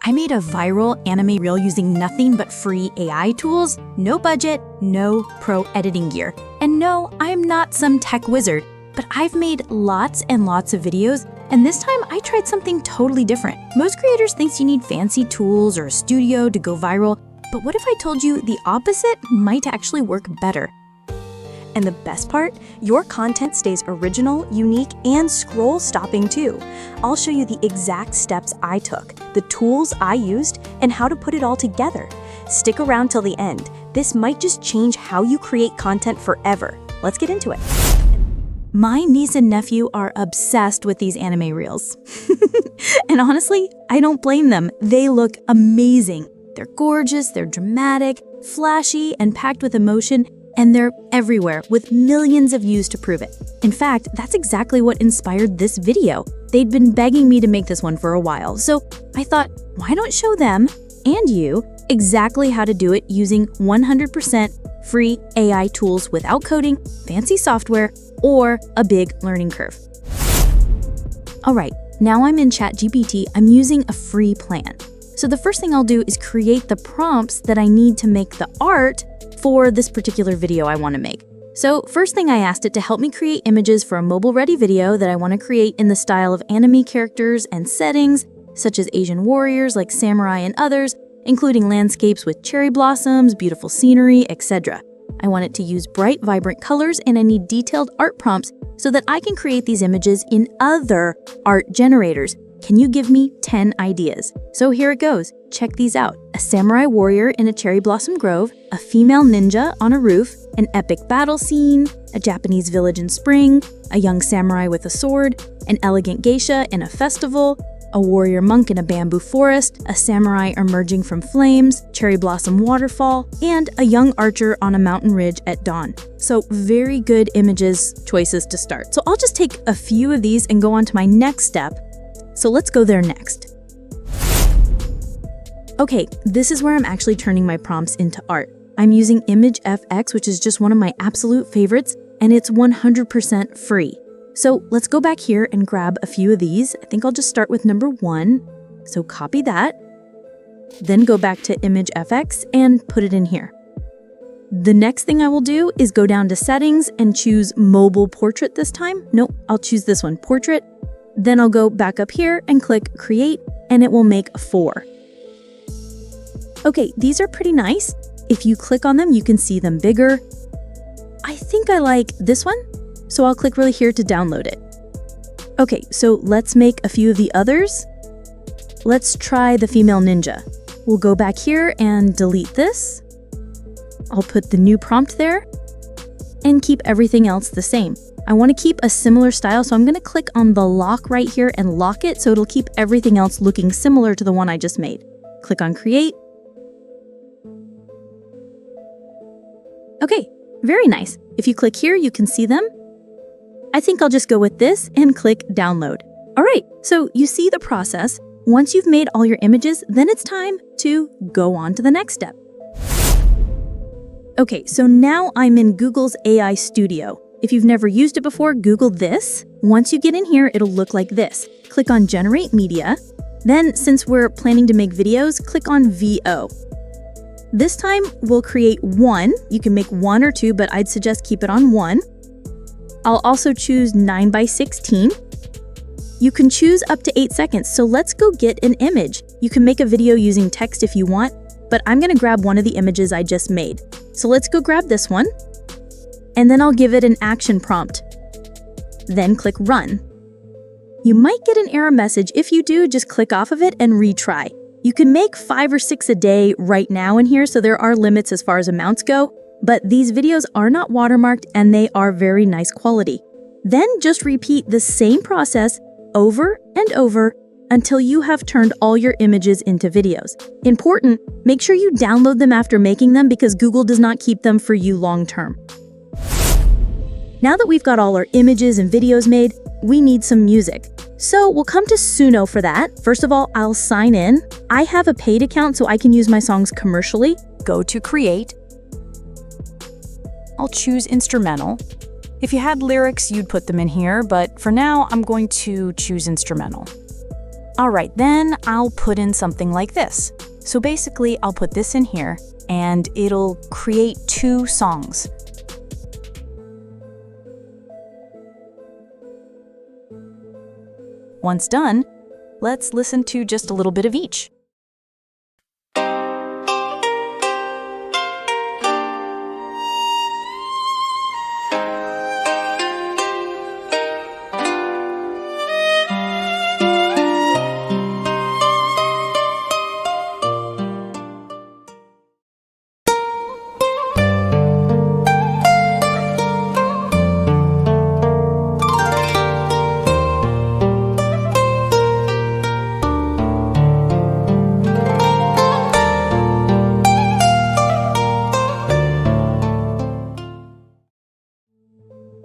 I made a viral anime reel using nothing but free AI tools, no budget, no pro editing gear. And no, I'm not some tech wizard, but I've made lots and lots of videos, and this time I tried something totally different. Most creators think you need fancy tools or a studio to go viral, but what if I told you the opposite might actually work better? And the best part, your content stays original, unique, and scroll-stopping too. I'll show you the exact steps I took, the tools I used, and how to put it all together. Stick around till the end. This might just change how you create content forever. Let's get into it. My niece and nephew are obsessed with these anime reels. And honestly, I don't blame them. They look amazing. They're gorgeous, they're dramatic, flashy, and packed with emotion, and they're everywhere with millions of views to prove it. In fact, that's exactly what inspired this video. They'd been begging me to make this one for a while, so I thought, why don't show them and you exactly how to do it using 100% free AI tools without coding, fancy software, or a big learning curve. All right, now I'm in ChatGPT, I'm using a free plan. So the first thing I'll do is create the prompts that I need to make the art for this particular video I want to make. So first thing I asked it to help me create images for a mobile-ready video that I want to create in the style of anime characters and settings, such as Asian warriors like samurai and others, including landscapes with cherry blossoms, beautiful scenery, etc. I want it to use bright, vibrant colors, and I need detailed art prompts so that I can create these images in other art generators. Can you give me 10 ideas? So here it goes. Check these out. A samurai warrior in a cherry blossom grove, a female ninja on a roof, an epic battle scene, a Japanese village in spring, a young samurai with a sword, an elegant geisha in a festival, a warrior monk in a bamboo forest, a samurai emerging from flames, cherry blossom waterfall, and a young archer on a mountain ridge at dawn. So very good choices to start. So I'll just take a few of these and go on to my next step. So let's go there next. Okay, this is where I'm actually turning my prompts into art. I'm using ImageFX, which is just one of my absolute favorites, and it's 100% free. So let's go back here and grab a few of these. I think I'll just start with number 1. So copy that, then go back to ImageFX and put it in here. The next thing I will do is go down to settings and choose mobile portrait this time. Nope, I'll choose this one, portrait. Then I'll go back up here and click create, and it will make 4. Okay, these are pretty nice. If you click on them, you can see them bigger. I think I like this one, so I'll click really here to download it. Okay, so let's make a few of the others. Let's try the female ninja. We'll go back here and delete this. I'll put the new prompt there and keep everything else the same. I want to keep a similar style, so I'm going to click on the lock right here and lock it so it'll keep everything else looking similar to the one I just made. Click on create. Okay, very nice. If you click here, you can see them. I think I'll just go with this and click download. All right, so you see the process. Once you've made all your images, then it's time to go on to the next step. Okay, so now I'm in Google's AI Studio. If you've never used it before, Google this. Once you get in here, it'll look like this. Click on Generate Media. Then, since we're planning to make videos, click on VO. This time, we'll create 1. You can make 1 or 2, but I'd suggest keep it on 1. I'll also choose 9:16. You can choose up to 8 seconds, so let's go get an image. You can make a video using text if you want, but I'm gonna grab one of the images I just made. So let's go grab this one. And then I'll give it an action prompt. Then click Run. You might get an error message. If you do, just click off of it and retry. You can make 5 or 6 a day right now in here, so there are limits as far as amounts go, but these videos are not watermarked and they are very nice quality. Then just repeat the same process over and over until you have turned all your images into videos. Important, make sure you download them after making them because Google does not keep them for you long term. Now that we've got all our images and videos made, we need some music. So we'll come to Suno for that. First of all, I'll sign in. I have a paid account so I can use my songs commercially. Go to Create. I'll choose Instrumental. If you had lyrics, you'd put them in here, but for now, I'm going to choose Instrumental. All right, then I'll put in something like this. So basically, I'll put this in here, and it'll create 2 songs. Once done, let's listen to just a little bit of each.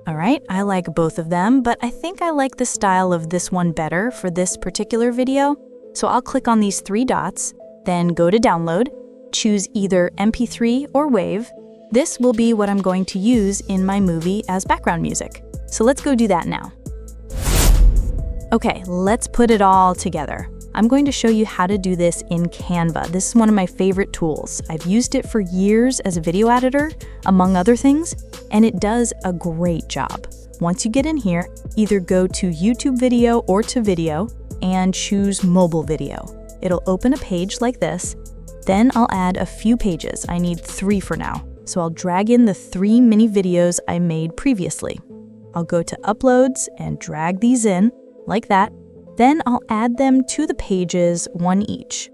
All right, I like both of them, but I think I like the style of this one better for this particular video. So I'll click on these 3 dots, then go to download, choose either MP3 or WAV. This will be what I'm going to use in my movie as background music. So let's go do that now. Okay, let's put it all together. I'm going to show you how to do this in Canva. This is one of my favorite tools. I've used it for years as a video editor, among other things, and it does a great job. Once you get in here, either go to YouTube video or to video and choose mobile video. It'll open a page like this. Then I'll add a few pages. I need 3 for now. So I'll drag in the 3 mini videos I made previously. I'll go to Uploads and drag these in like that. Then I'll add them to the pages, 1 each.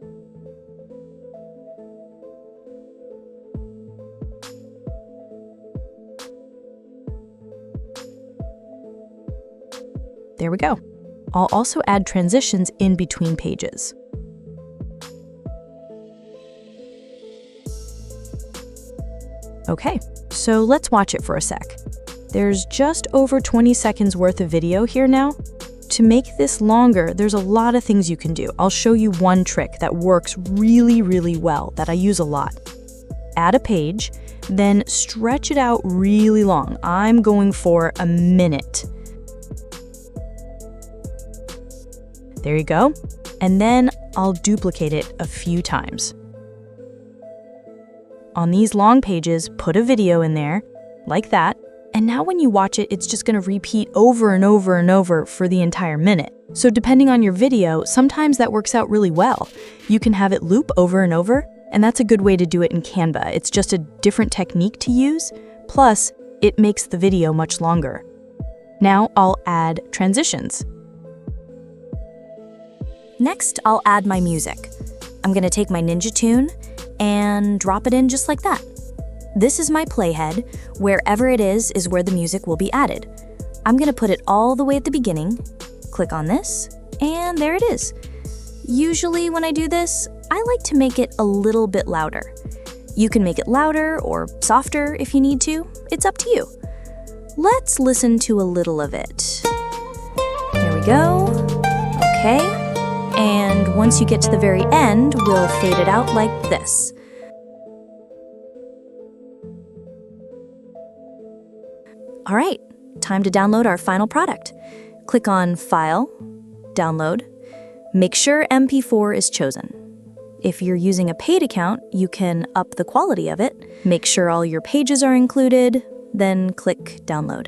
There we go. I'll also add transitions in between pages. Okay, so let's watch it for a sec. There's just over 20 seconds worth of video here now. To make this longer, there's a lot of things you can do. I'll show you one trick that works really, really well that I use a lot. Add a page, then stretch it out really long. I'm going for a minute. There you go. And then I'll duplicate it a few times. On these long pages, put a video in there, like that. And now when you watch it, it's just going to repeat over and over and over for the entire minute. So depending on your video, sometimes that works out really well. You can have it loop over and over, and that's a good way to do it in Canva. It's just a different technique to use, plus it makes the video much longer. Now I'll add transitions. Next, I'll add my music. I'm going to take my Ninja tune and drop it in just like that. This is my playhead. Wherever it is where the music will be added. I'm going to put it all the way at the beginning, click on this, and there it is. Usually when I do this, I like to make it a little bit louder. You can make it louder or softer if you need to. It's up to you. Let's listen to a little of it. There we go. Okay. And once you get to the very end, we'll fade it out like this. All right, time to download our final product. Click on File, Download. Make sure MP4 is chosen. If you're using a paid account, you can up the quality of it. Make sure all your pages are included, then click Download.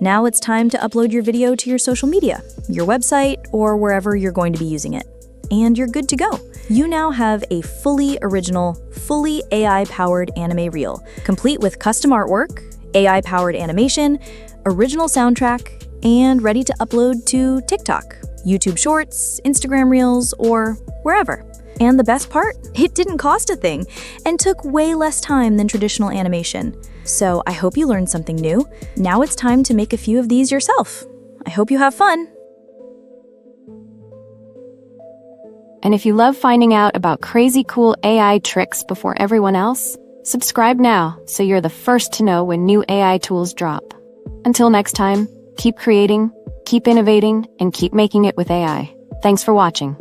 Now it's time to upload your video to your social media, your website, or wherever you're going to be using it. And you're good to go. You now have a fully original, fully AI-powered anime reel, complete with custom artwork, AI-powered animation, original soundtrack, and ready to upload to TikTok, YouTube Shorts, Instagram Reels, or wherever. And the best part? It didn't cost a thing and took way less time than traditional animation. So I hope you learned something new. Now it's time to make a few of these yourself. I hope you have fun. And if you love finding out about crazy cool AI tricks before everyone else, subscribe now so you're the first to know when new AI tools drop. Until next time, keep creating, keep innovating, and keep making it with AI. Thanks for watching.